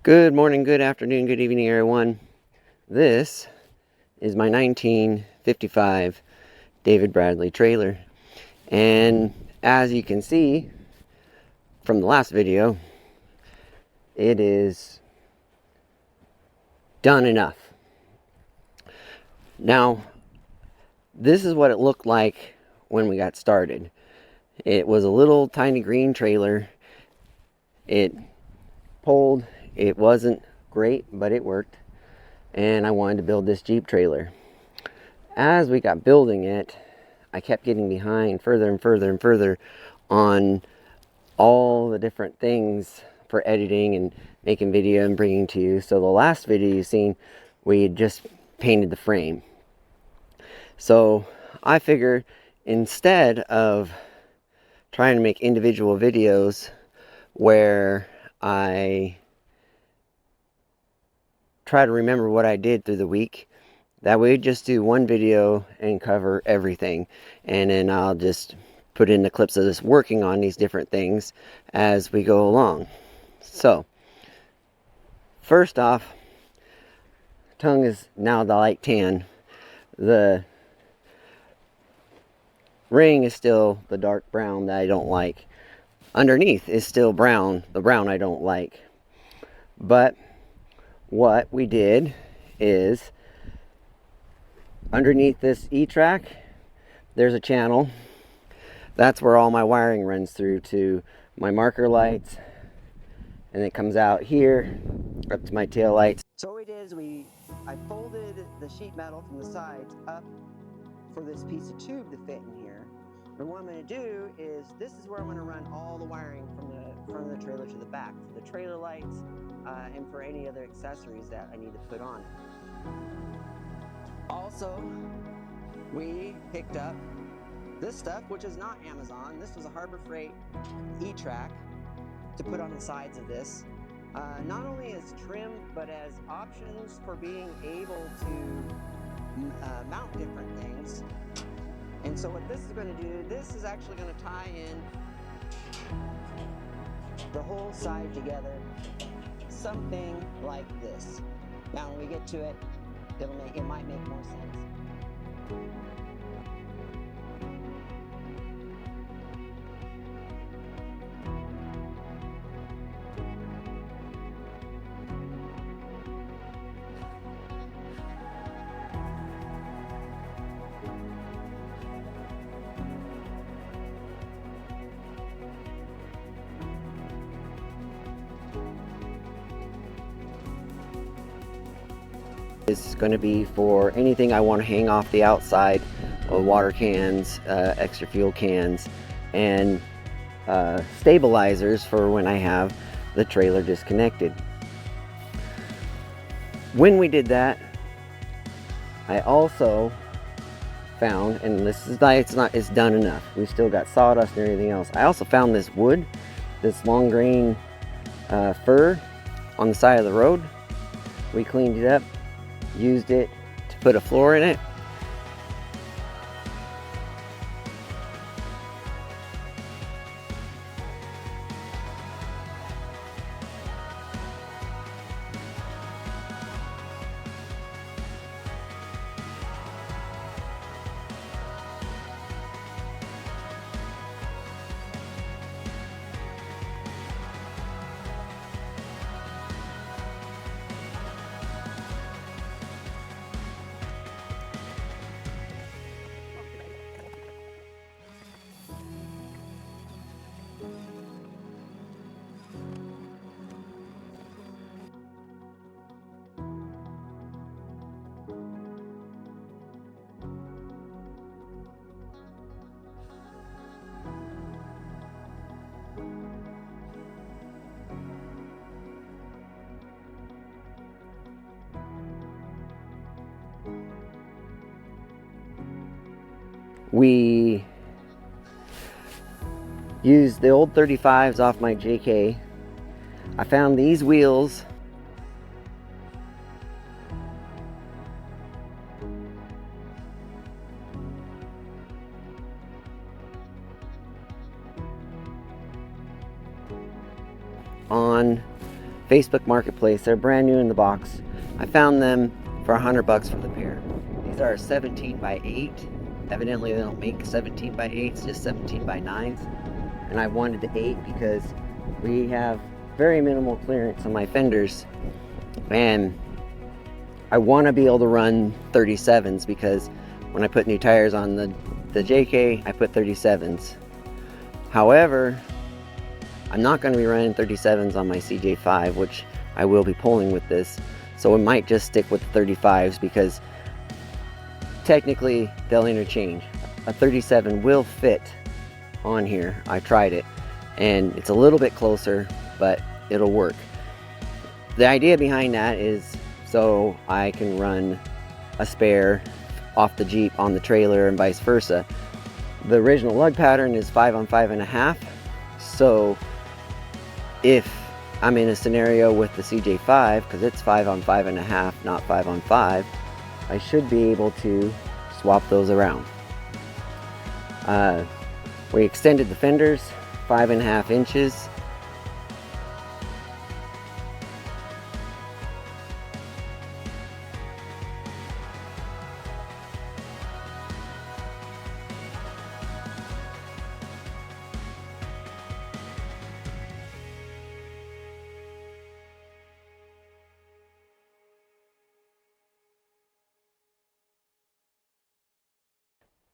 Good morning, good afternoon, good evening, everyone. This is my 1955 David Bradley trailer. And as you can see from the last video, it is done enough. Now, this is what it looked like when we got started. It was a little tiny green trailer. It pulled. It wasn't great, but it worked. And I wanted to build this Jeep trailer. As we got building it, I kept getting behind further and further and further on all the different things for editing and making video and bringing to you. So the last video you've seen, we had just painted the frame. So I figured instead of trying to make individual videos where I try to remember what I did through the week, that way just do one video and cover everything, and then I'll just put in the clips of us working on these different things as we go along. So first off, tongue is now the light tan. The ring is still the dark brown that I don't like. Underneath is still brown, the brown I don't like. But what we did is, underneath this E-track, there's a channel. That's where all my wiring runs through to my marker lights, and it comes out here up to my tail lights. So what we did is I folded the sheet metal from the sides up for this piece of tube to fit in here. And what I'm going to do is, this is where I'm going to run all the wiring from the front of the trailer to the back, for the trailer lights and for any other accessories that I need to put on it. Also, we picked up this stuff, which is not Amazon. This was a Harbor Freight E-track to put on the sides of this. Not only as trim, but as options for being able to mount different things. And so what this is going to do, this is actually going to tie in the whole side together, something like this. Now when we get to it, it might make more sense. It's going to be for anything I want to hang off the outside, water cans, extra fuel cans, and stabilizers for when I have the trailer disconnected. When we did that, I also found, and this is it's done enough. We still got sawdust and everything else. I also found this wood, this long grain fir on the side of the road. We cleaned it up, used it to put a floor in it. We used the old 35s off my JK. I found these wheels on Facebook Marketplace. They're brand new in the box. I found them for $100 for the pair. These are 17 by 8. Evidently they don't make 17 by 8s, just 17 by 9s. And I wanted the 8 because we have very minimal clearance on my fenders. And I want to be able to run 37s because when I put new tires on the JK, I put 37s. However, I'm not going to be running 37s on my CJ5, which I will be pulling with this. So we might just stick with 35s because technically they'll interchange. A 37 will fit on here. I tried it and it's a little bit closer, but it'll work. The idea behind that is so I can run a spare off the Jeep on the trailer and vice versa. The original lug pattern is 5 on 5.5. So if I'm in a scenario with the CJ5, because it's 5 on 5.5, not 5 on 5, I should be able to swap those around. We extended the fenders 5.5 inches.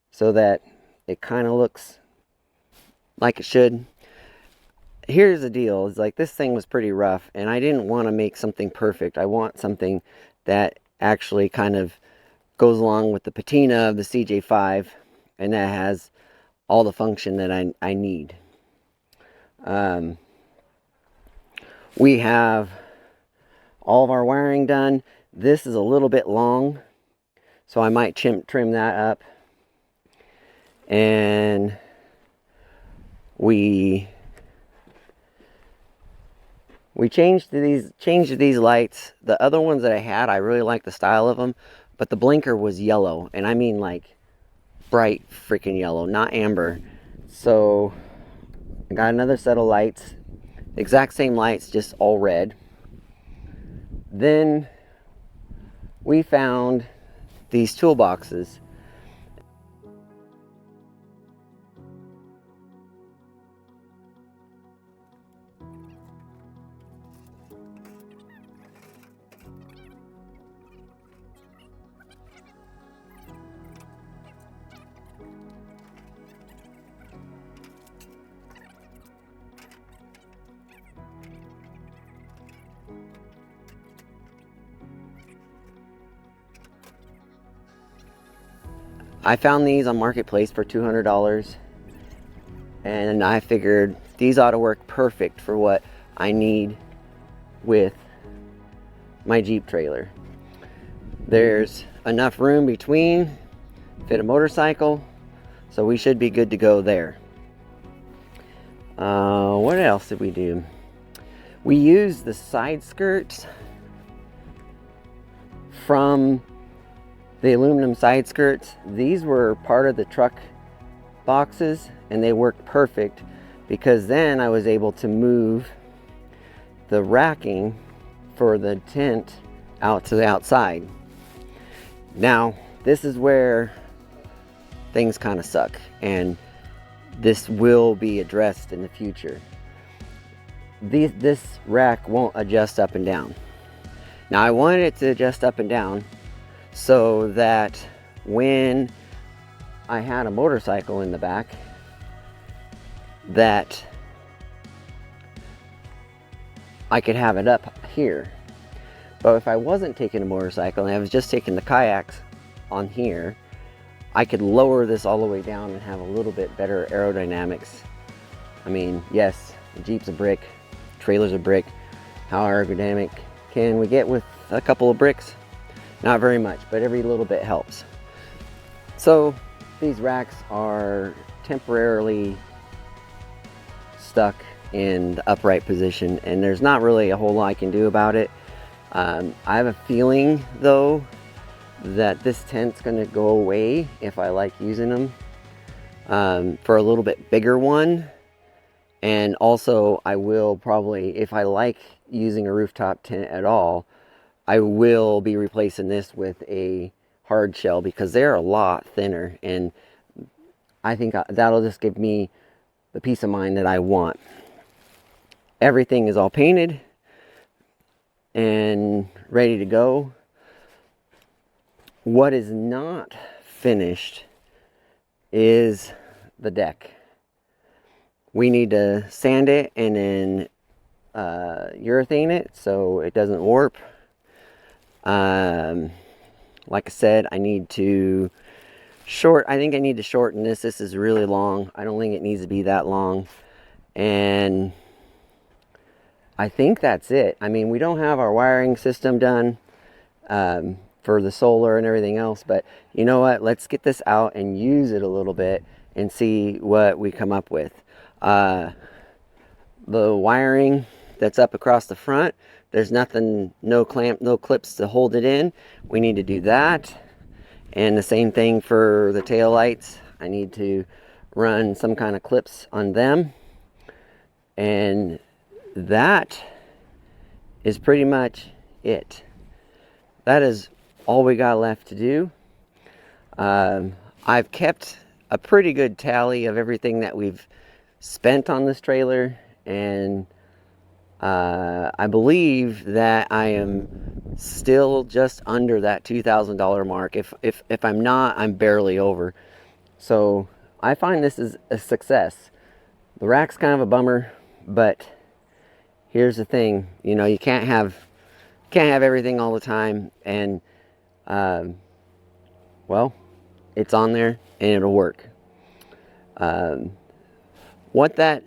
So that it kind of looks like it should. Here's the deal, is like this thing was pretty rough and I didn't want to make something perfect. I want something that actually kind of goes along with the patina of the CJ5 and that has all the function that I need. We have all of our wiring done. This is a little bit long, so I might trim that up. And we changed these lights. The other ones that I had, I really liked the style of them, but the blinker was yellow, and I mean like bright freaking yellow, not amber. So I got another set of lights, exact same lights, just all red. Then we found these toolboxes. I found these on Marketplace for $200, and I figured these ought to work perfect for what I need with my Jeep trailer. There's enough room between, fit a motorcycle, so we should be good to go there. What else did we do? We used the side skirts from the aluminum side skirts. These were part of the truck boxes and they worked perfect because then I was able to move the racking for the tent out to the outside. Now this is where things kind of suck, and this will be addressed in the future. This rack won't adjust up and down. Now I wanted it to adjust up and down so that when I had a motorcycle in the back, that I could have it up here. But if I wasn't taking a motorcycle and I was just taking the kayaks on here, I could lower this all the way down and have a little bit better aerodynamics. I mean, yes, the Jeep's a brick, trailer's a brick. How aerodynamic can we get with a couple of bricks? Not very much, but every little bit helps. So these racks are temporarily stuck in the upright position, and there's not really a whole lot I can do about it. I have a feeling though that this tent's going to go away if I like using them for a little bit bigger one. And also I will probably, if I like using a rooftop tent at all, I will be replacing this with a hard shell because they're a lot thinner, and I think that'll just give me the peace of mind that I want. Everything is all painted and ready to go. What is not finished is the deck. We need to sand it and then urethane it so it doesn't warp. Like I said, I need to I think I need to shorten this. This is really long. I don't think it needs to be that long. And I think that's it. I mean, we don't have our wiring system done for the solar and everything else, but you know what? Let's get this out and use it a little bit and see what we come up with. The wiring that's up across the front, there's nothing, no clips to hold it in. We need to do that. And the same thing for the tail lights. I need to run some kind of clips on them. And that is pretty much it. That is all we got left to do. I've kept a pretty good tally of everything that we've spent on this trailer, and I believe that I am still just under that $2,000 mark. If I'm not, I'm barely over. So I find this is a success. The rack's kind of a bummer, but here's the thing, you know, you can't have everything all the time, and well, it's on there and it'll work. What that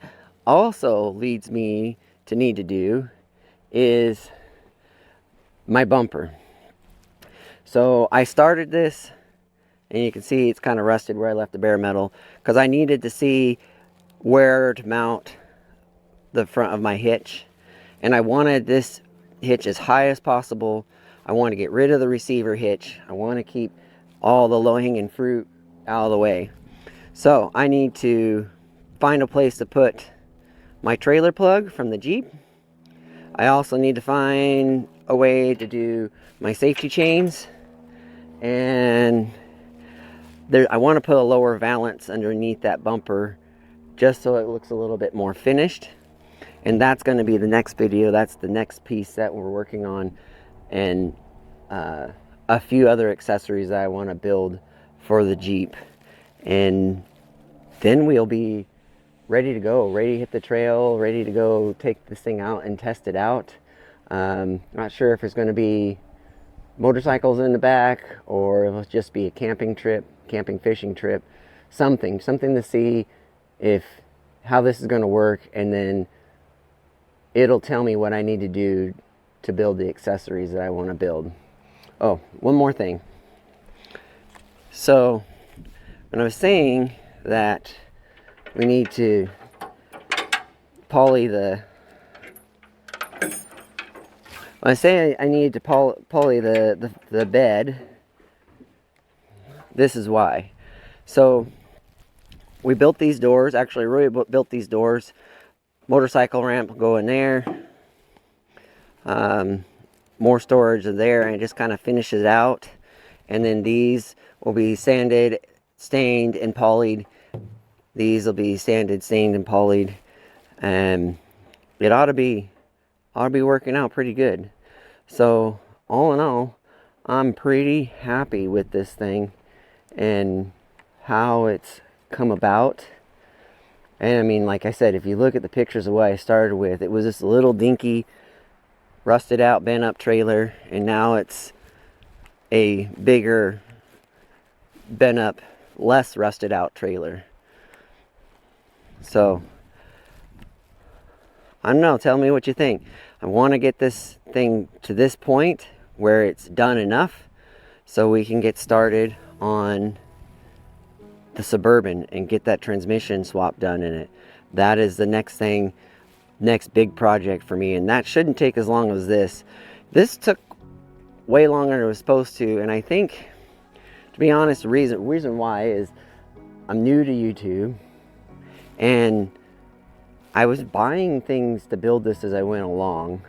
also leads me to need to do is my bumper. So I started this, and you can see it's kind of rusted where I left the bare metal, because I needed to see where to mount the front of my hitch, and I wanted this hitch as high as possible. I want to get rid of the receiver hitch. I want to keep all the low-hanging fruit out of the way. So I need to find a place to put my trailer plug from the Jeep. I also need to find a way to do my safety chains, and I want to put a lower valance underneath that bumper just so it looks a little bit more finished. And that's going to be the next video. That's the next piece that we're working on, and a few other accessories that I want to build for the Jeep. And then we'll be ready to go, ready to hit the trail, ready to go take this thing out and test it out. Not sure if it's going to be motorcycles in the back, or it'll just be a camping trip, camping fishing trip, something to see how this is going to work, and then it'll tell me what I need to do to build the accessories that I want to build. Oh, one more thing. So when I was saying that we need to poly the, when I say I need to poly the bed, this is why. So we built these doors. Actually, Roy built these doors. Motorcycle ramp will go in there. More storage there, and it just kind of finishes it out. And then these will be sanded, stained, and polyed. These will be sanded, stained, and polyed, and it ought to be working out pretty good. So all in all, I'm pretty happy with this thing and how it's come about. And I mean, like I said, if you look at the pictures of what I started with, it was this little dinky, rusted out, bent up trailer, and now it's a bigger, bent up, less rusted out trailer. So I don't know, tell me what you think. I want to get this thing to this point where it's done enough so we can get started on the Suburban and get that transmission swap done in it. That is the next thing, next big project for me, and that shouldn't take as long as this. This took way longer than it was supposed to, and I think, to be honest, the reason why is I'm new to YouTube, and I was buying things to build this as I went along,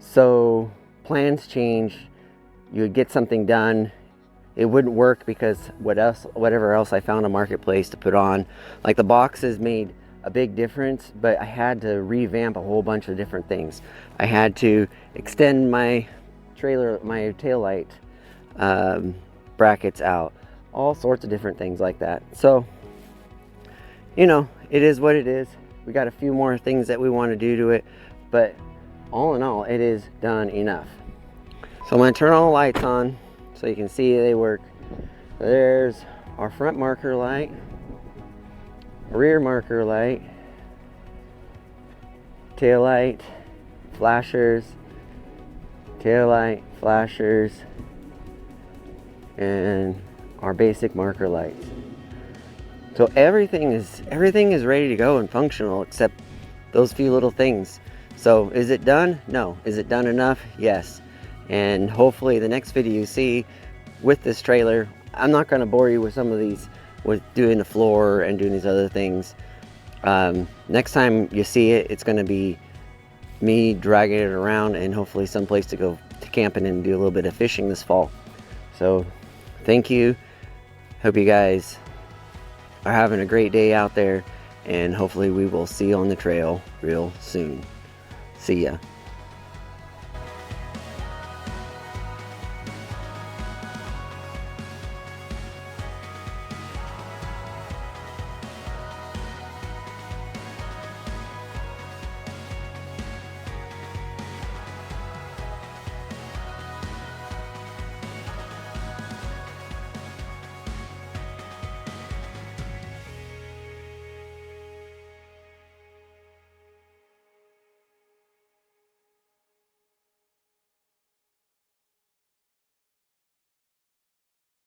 So plans change. You would get something done, it wouldn't work because whatever else I found a marketplace to put on. Like the boxes made a big difference, but I had to revamp a whole bunch of different things. I had to extend my trailer, my taillight brackets out, all sorts of different things like that. So, you know, it is what it is. We got a few more things that we want to do to it, but all in all, it is done enough. So I'm going to turn all the lights on so you can see they work. There's our front marker light, rear marker light, tail light, flashers, tail light, flashers, and our basic marker lights. So everything is ready to go and functional except those few little things. So is it done? No. Is it done enough? Yes. And hopefully the next video you see with this trailer, I'm not going to bore you with some of these, with doing the floor and doing these other things. Next time you see it, it's going to be me dragging it around and hopefully someplace to go to camping and do a little bit of fishing this fall. So thank you. Hope you guys are having a great day out there, and hopefully we will see you on the trail real soon. See ya.